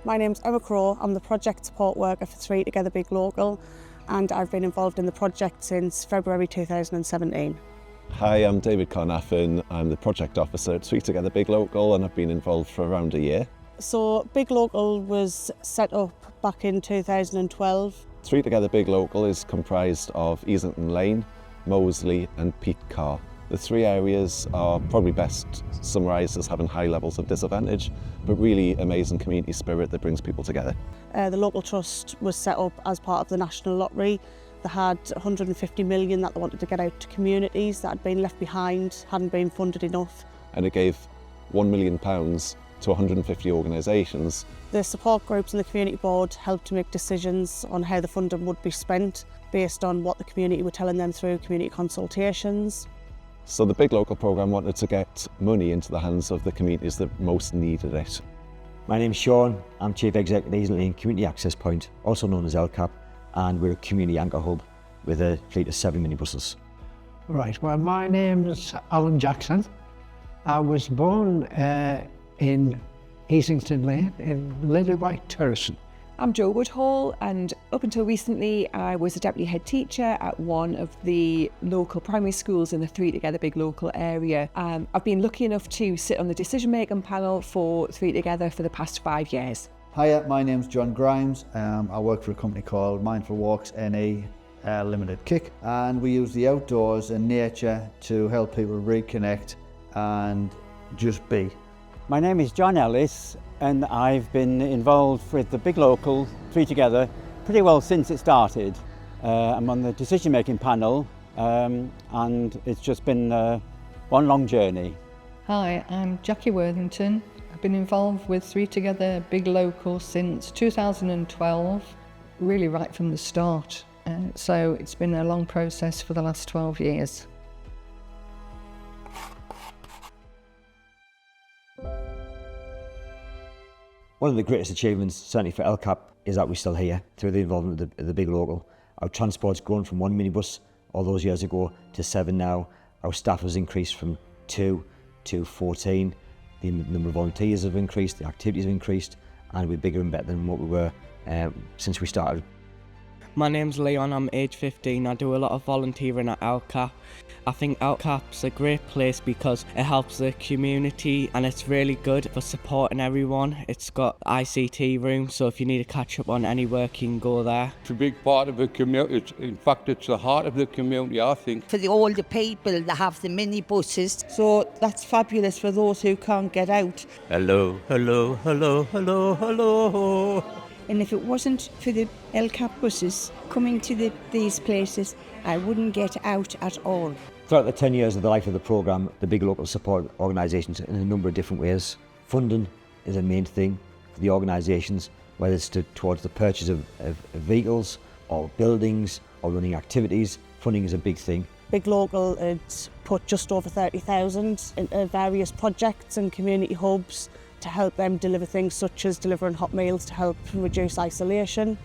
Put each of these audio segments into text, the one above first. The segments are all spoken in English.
My name's Emma Crow. I'm the project support worker for Three Together Big Local, and I've been involved in the project since February 2017. Hi, I'm David Carnaffin. I'm the project officer at Three Together Big Local, and I've been involved for around a year. So Big Local was set up back in 2012. Three Together Big Local is comprised of Easington Lane, Moorsley and Peat Carr. The three areas are probably best summarised as having high levels of disadvantage, but really amazing community spirit that brings people together. The local trust was set up as part of the National Lottery. They had 150 million that they wanted to get out to communities that had been left behind, hadn't been funded enough. And it gave £1 million to 150 organisations. The support groups and the community board helped to make decisions on how the funding would be spent based on what the community were telling them through community consultations. So the Big Local programme wanted to get money into the hands of the communities that most needed it. My name's Sean. I'm Chief Executive at Easington Lane Community Access Point, also known as LCAP, and we're a community anchor hub with a fleet of 7 minibuses. Right, well, my name is Alan Jackson. I was born in Easington Lane in Lillywhite, Terracin. I'm Jo Woodhall, and up until recently I was a deputy head teacher at one of the local primary schools in the Three Together Big Local area. I've been lucky enough to sit on the decision making panel for Three Together for the past 5 years. Hiya, my name's John Grimes. I work for a company called Mindful Walks NE Limited Kick, and we use the outdoors and nature to help people reconnect and just be. My name is John Ellis, and I've been involved with the Big Local, Three Together, pretty well since it started. I'm on the decision-making panel, and it's just been one long journey. Hi, I'm Jackie Worthington. I've been involved with Three Together Big Local since 2012, really right from the start. So it's been a long process for the last 12 years. One of the greatest achievements, certainly for LCAP, is that we're still here through the involvement of the Big Local. Our transport's grown from 1 minibus all those years ago to 7 now. Our staff has increased from 2 to 14. The number of volunteers have increased, the activities have increased, and we're bigger and better than what we were since we started. My name's Leon, I'm age 15. I do a lot of volunteering at LCAP. I think LCAP's a great place because it helps the community and it's really good for supporting everyone. It's got ICT rooms, so if you need to catch up on any work, you can go there. It's a big part of the community. In fact, it's the heart of the community, I think. For the older people that have the minibuses. So that's fabulous for those who can't get out. Hello, hello, hello, hello, hello. And if it wasn't for the LCAP buses coming to these places, I wouldn't get out at all. Throughout the 10 years of the life of the programme, the Big Local support organisations in a number of different ways. Funding is a main thing for the organisations, whether it's towards the purchase of vehicles or buildings or running activities. Funding is a big thing. Big Local had put just over 30,000 into various projects and community hubs to help them deliver things such as delivering hot meals to help reduce isolation.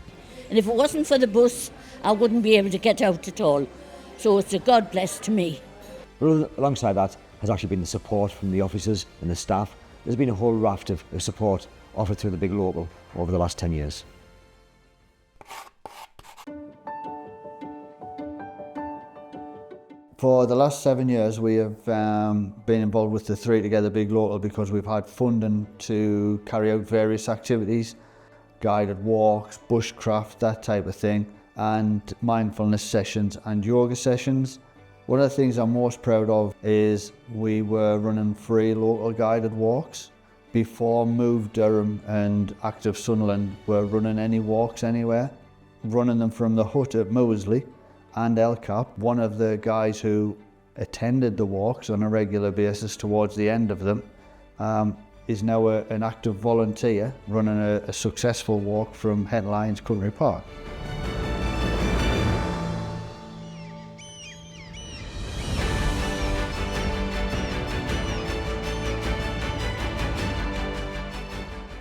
And if it wasn't for the bus, I wouldn't be able to get out at all. So it's a God bless to me. But alongside that has actually been the support from the officers and the staff. There's been a whole raft of support offered through the Big Local over the last 10 years. For the last 7 years, we have been involved with the Three Together Big Local because we've had funding to carry out various activities, guided walks, bushcraft, that type of thing, and mindfulness sessions and yoga sessions. One of the things I'm most proud of is we were running free local guided walks. Before Move Durham and Active Sunderland were running any walks anywhere, running them from the hut at Moorsley and LCAP. One of the guys who attended the walks on a regular basis towards the end of them is now an active volunteer running a successful walk from Headlines Country Park.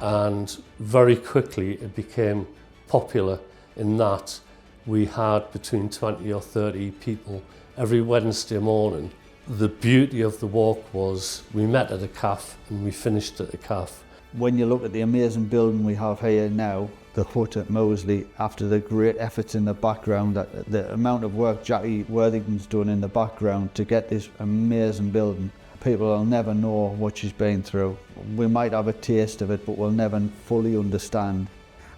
And very quickly it became popular in that we had between 20 or 30 people every Wednesday morning. The beauty of the walk was we met at a cafe and we finished at a cafe. When you look at the amazing building we have here now, the hut at Moorsley, after the great efforts in the background, the amount of work Jackie Worthington's done in the background to get this amazing building, people will never know what she's been through. We might have a taste of it, but we'll never fully understand.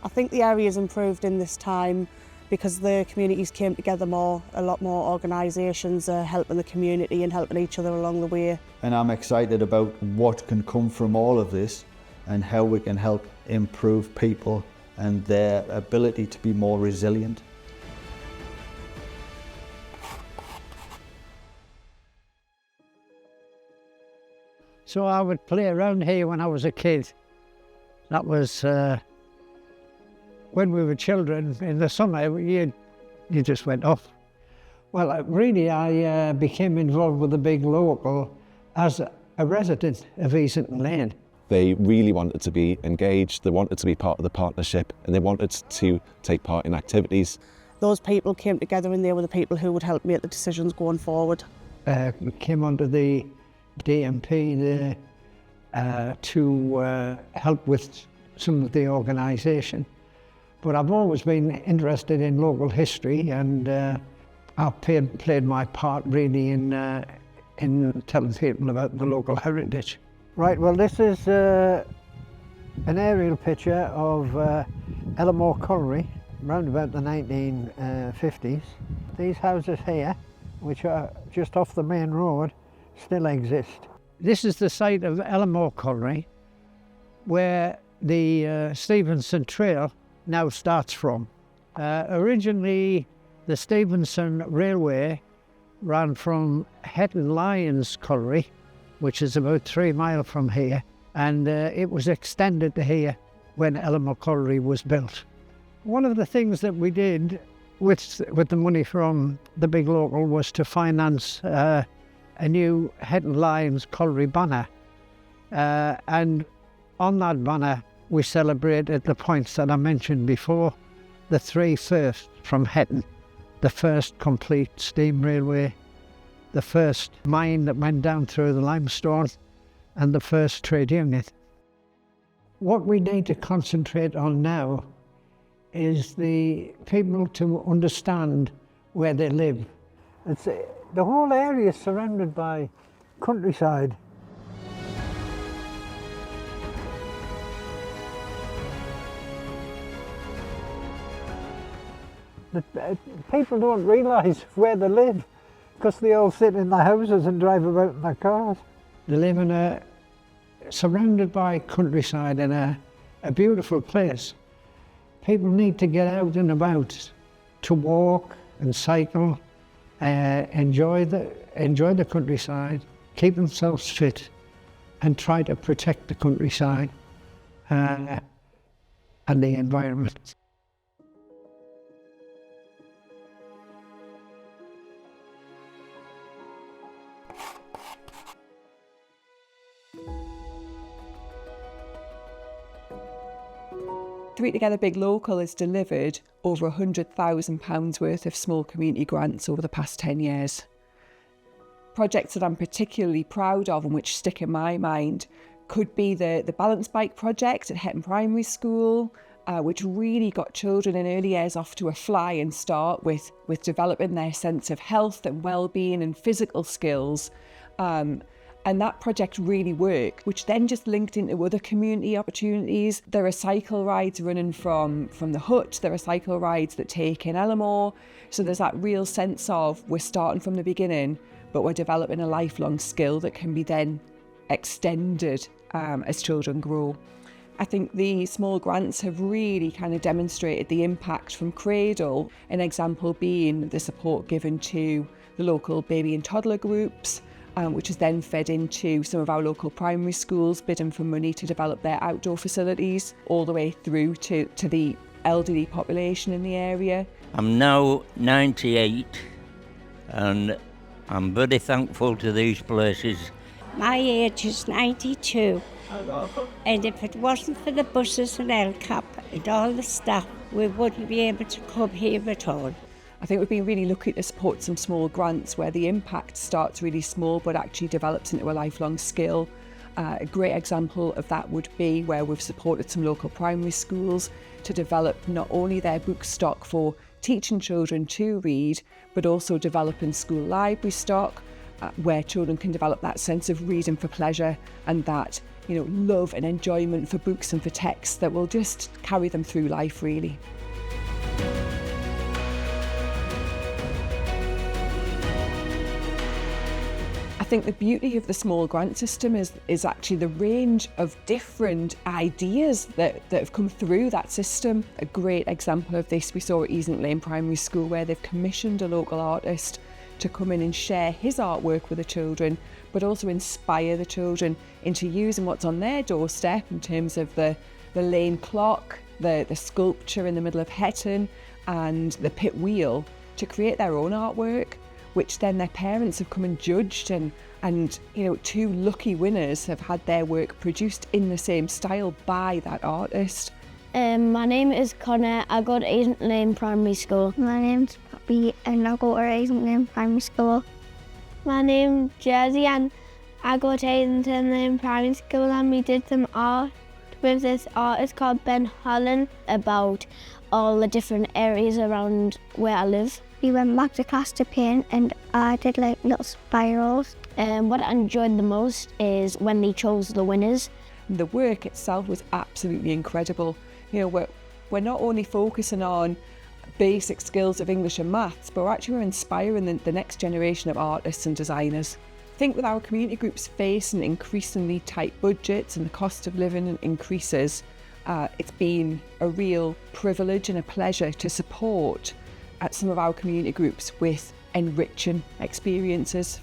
I think the area's improved in this time because the communities came together more. A lot more organisations are helping the community and helping each other along the way. And I'm excited about what can come from all of this and how we can help improve people and their ability to be more resilient. So I would play around here when I was a kid. That was when we were children. In the summer, you just went off. Well, really, I became involved with the big local as a resident of Easington Lane. They really wanted to be engaged, they wanted to be part of the partnership, and they wanted to take part in activities. Those people came together and they were the people who would help make the decisions going forward. We came under the DMP to help with some of the organisation. But I've always been interested in local history, and I've played my part really in telling people about the local heritage. Right, well this is an aerial picture of Ellamore Colliery around about the 1950s. These houses here, which are just off the main road, still exist. This is the site of Ellamore Colliery, where the Stevenson Trail now starts from. Originally, the Stevenson Railway ran from Hetton Lyons Colliery, which is about 3 miles from here, and it was extended to here when Ellamore Colliery was built. One of the things that we did with the money from the big local was to finance a new Hetton Lyons Colliery banner, and on that banner we celebrated the points that I mentioned before, the 3 first from Hetton, the first complete steam railway, the first mine that went down through the limestone, and the first trade union. What we need to concentrate on now is the people to understand where they live. The whole area is surrounded by countryside. People don't realise where they live, because they all sit in their houses and drive about in their cars. They live surrounded by countryside in a beautiful place. People need to get out and about to walk and cycle, enjoy the countryside, keep themselves fit, and try to protect the countryside and the environment. Three Together Big Local has delivered over £100,000 worth of small community grants over the past 10 years. Projects that I'm particularly proud of and which stick in my mind could be the balance bike project at Hetton Primary School, which really got children in early years off to a flying start with developing their sense of health and well-being and physical skills. And that project really worked, which then just linked into other community opportunities. There are cycle rides running from the hut, there are cycle rides that take in Ellamore. So there's that real sense of we're starting from the beginning, but we're developing a lifelong skill that can be then extended as children grow. I think the small grants have really kind of demonstrated the impact from cradle, an example being the support given to the local baby and toddler groups, which is then fed into some of our local primary schools, bidding for money to develop their outdoor facilities, all the way through to the elderly population in the area. I'm now 98 and I'm very thankful to these places. My age is 92, and if it wasn't for the buses and LCAP and all the staff, we wouldn't be able to come here at all. I think we've been really lucky to support some small grants where the impact starts really small but actually develops into a lifelong skill. A great example of that would be where we've supported some local primary schools to develop not only their book stock for teaching children to read, but also developing school library stock where children can develop that sense of reading for pleasure and that, love and enjoyment for books and for texts that will just carry them through life, really. I think the beauty of the small grant system is actually the range of different ideas that have come through that system. A great example of this we saw at Easington Lane Primary School, where they've commissioned a local artist to come in and share his artwork with the children, but also inspire the children into using what's on their doorstep in terms of the lane clock, the sculpture in the middle of Hetton and the pit wheel to create their own artwork, which then their parents have come and judged, and 2 lucky winners have had their work produced in the same style by that artist. My name is Connor. I go to Easington Lane Primary School. My name's Poppy and I go to Easington Lane Primary School. My name's Jersey and I go to Easington Lane Primary School, and we did some art with this artist called Ben Holland about all the different areas around where I live. We went back to class to paint and I did like little spirals. What I enjoyed the most is when they chose the winners. The work itself was absolutely incredible. We're not only focusing on basic skills of English and maths, but we're inspiring the next generation of artists and designers. I think with our community groups facing increasingly tight budgets and the cost of living increases, it's been a real privilege and a pleasure to support some of our community groups with enriching experiences.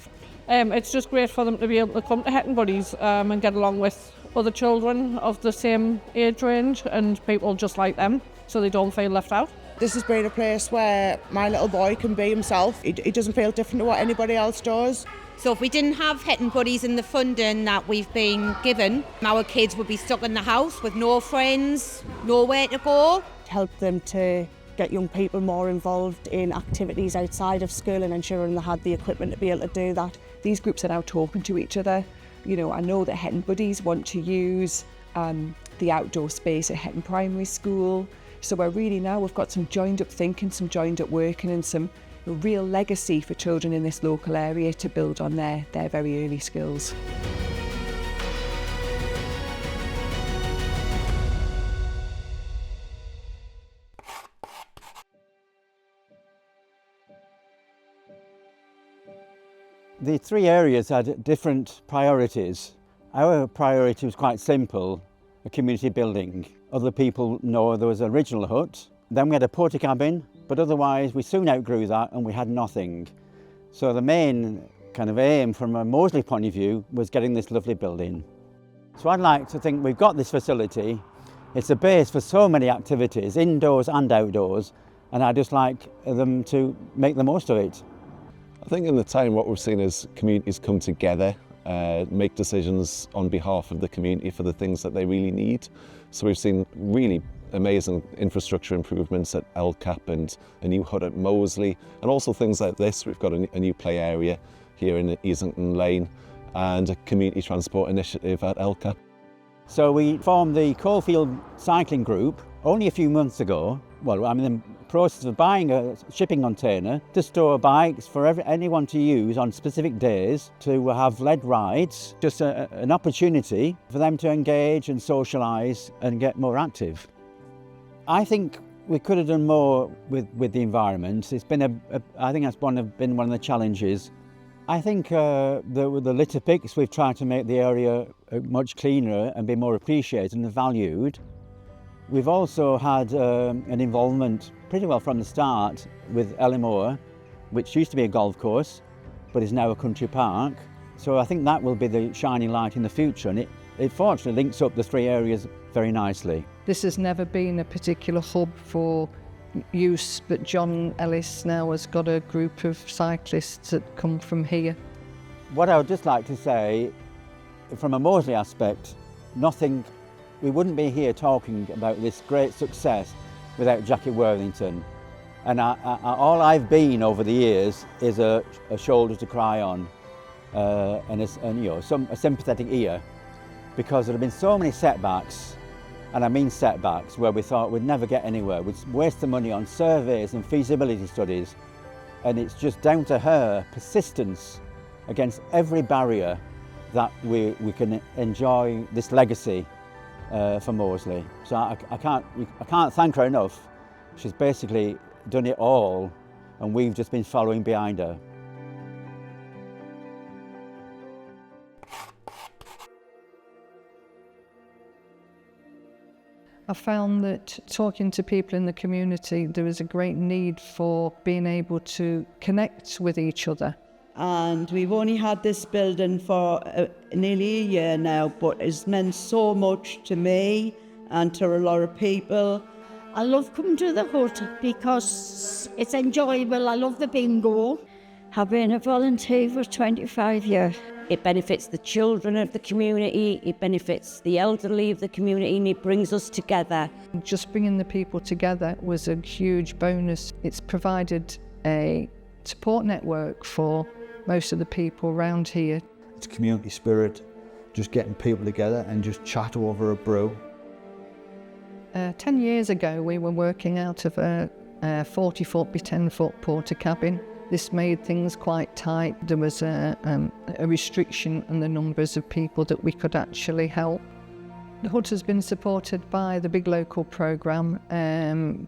It's just great for them to be able to come to Hetton Buddies and get along with other children of the same age range and people just like them, so they don't feel left out. This has been a place where my little boy can be himself. He doesn't feel different to what anybody else does. So if we didn't have Hetton Buddies and the funding that we've been given, our kids would be stuck in the house with no friends, nowhere to go. Help them to get young people more involved in activities outside of school and ensuring they had the equipment to be able to do that. These groups are now talking to each other. I know that Hetton Buddies want to use the outdoor space at Hetton Primary School. So we've got some joined up thinking, some joined up working and some real legacy for children in this local area to build on their very early skills. The 3 areas had different priorities. Our priority was quite simple, a community building. Other people know there was an original hut. Then we had a porta cabin, but otherwise we soon outgrew that and we had nothing. So the main kind of aim from a Moorsley point of view was getting this lovely building. So I'd like to think we've got this facility. It's a base for so many activities, indoors and outdoors, and I'd just like them to make the most of it. I think in the time what we've seen is communities come together, make decisions on behalf of the community for the things that they really need. So we've seen really amazing infrastructure improvements at LCAP and a new hut at Moorsley, and also things like this. We've got a new play area here in Easington Lane and a community transport initiative at LCAP. So we formed the Coalfield Cycling Group only a few months ago. Well, I'm in the process of buying a shipping container to store bikes for anyone to use on specific days to have led rides, just an opportunity for them to engage and socialise and get more active. I think we could have done more with the environment. It's been I think that's been one of the challenges. I think the litter picks, we've tried to make the area much cleaner and be more appreciated and valued. We've also had an involvement pretty well from the start with Ellimore, which used to be a golf course, but is now a country park. So I think that will be the shining light in the future, and it fortunately links up the 3 areas very nicely. This has never been a particular hub for use, but John Ellis now has got a group of cyclists that come from here. What I would just like to say, from a Moorsley aspect, we wouldn't be here talking about this great success without Jackie Worthington. And all I've been over the years is a shoulder to cry on, and a sympathetic ear. because there have been so many setbacks, and I mean setbacks, where we thought we'd never get anywhere. We'd waste the money on surveys and feasibility studies, and it's just down to her persistence against every barrier that we can enjoy this legacy for Moorsley. So I can't thank her enough. She's basically done it all, and we've just been following behind her. I found that talking to people in the community, there is a great need for being able to connect with each other. And we've only had this building for nearly a year now, but it's meant so much to me and to a lot of people. I love coming to the hut because it's enjoyable. I love the bingo. I've been a volunteer for 25 years. It benefits the children of the community, it benefits the elderly of the community, and it brings us together. Just bringing the people together was a huge bonus. It's provided a support network for most of the people around here. It's community spirit, just getting people together and just chat over a brew. 10 years ago we were working out of a 40-foot by 10-foot porter cabin. This made things quite tight. There was a restriction on the numbers of people that we could actually help. The hut has been supported by the Big Local programme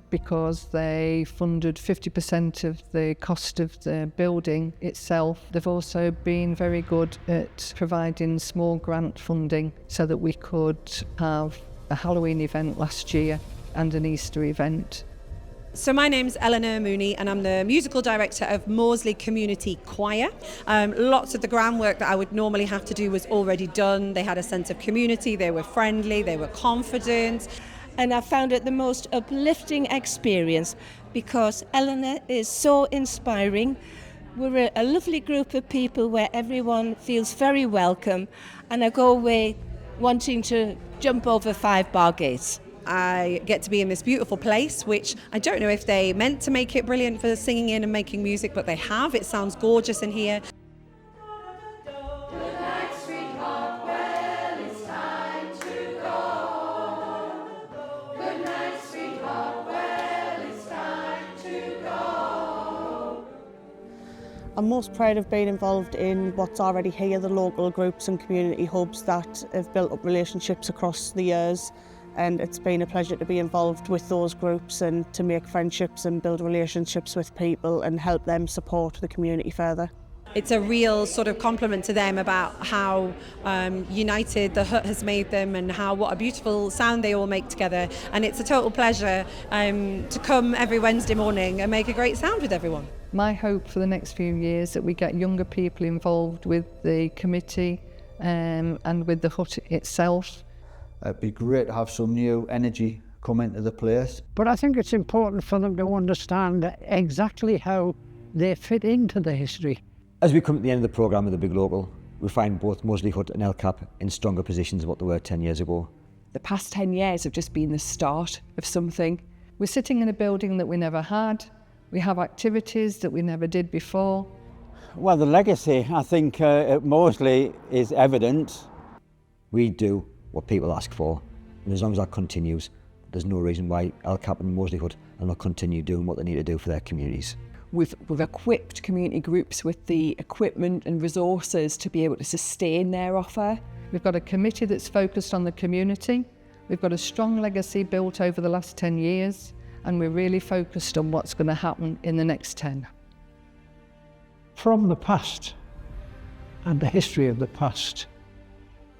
because they funded 50% of the cost of the building itself. They've also been very good at providing small grant funding so that we could have a Halloween event last year and an Easter event. So my name's Eleanor Mooney and I'm the musical director of Moorsley Community Choir. Lots of the groundwork that I would normally have to do was already done. They had a sense of community, they were friendly, they were confident. And I found it the most uplifting experience because Eleanor is so inspiring. We're a lovely group of people where everyone feels very welcome, and I go away wanting to jump over 5 bar gates. I get to be in this beautiful place, which I don't know if they meant to make it brilliant for singing in and making music, but they have. It sounds gorgeous in here. I'm most proud of being involved in what's already here, the local groups and community hubs that have built up relationships across the years. And it's been a pleasure to be involved with those groups and to make friendships and build relationships with people and help them support the community further. It's a real sort of compliment to them about how united the hut has made them and what a beautiful sound they all make together. And it's a total pleasure to come every Wednesday morning and make a great sound with everyone. My hope for the next few years that we get younger people involved with the committee and with the hut itself. It'd be great to have some new energy come into the place. But I think it's important for them to understand exactly how they fit into the history. As we come to the end of the programme of the Big Local, we find both Moorsley Hut and El Cap in stronger positions than what they were 10 years ago. The past 10 years have just been the start of something. We're sitting in a building that we never had. We have activities that we never did before. Well, the legacy, I think, at Moorsley is evident. We do what people ask for, and as long as that continues, there's no reason why El Cap and Moorsley Hut will not continue doing what they need to do for their communities. We've equipped community groups with the equipment and resources to be able to sustain their offer. We've got a committee that's focused on the community. We've got a strong legacy built over the last 10 years, and we're really focused on what's going to happen in the next 10. From the past and the history of the past,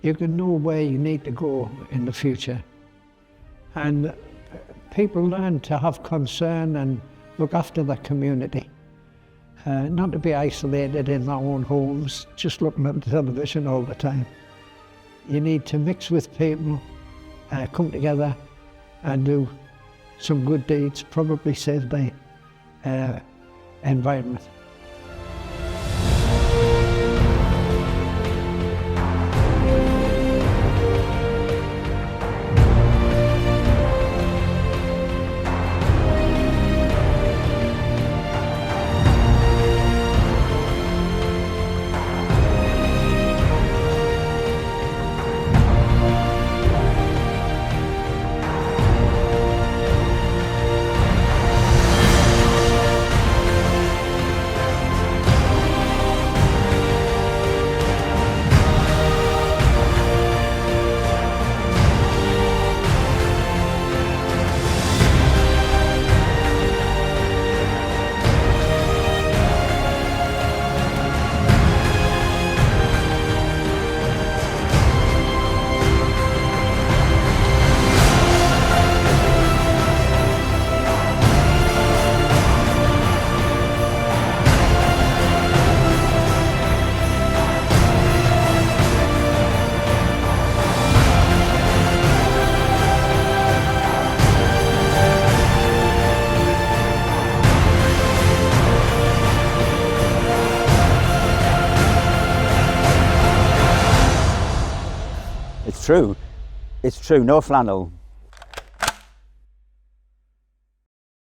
you can know where you need to go in the future. And people learn to have concern and look after the community. Not to be isolated in their own homes, just looking at the television all the time. You need to mix with people, come together and do some good deeds, probably save the environment. true. It's true, no flannel.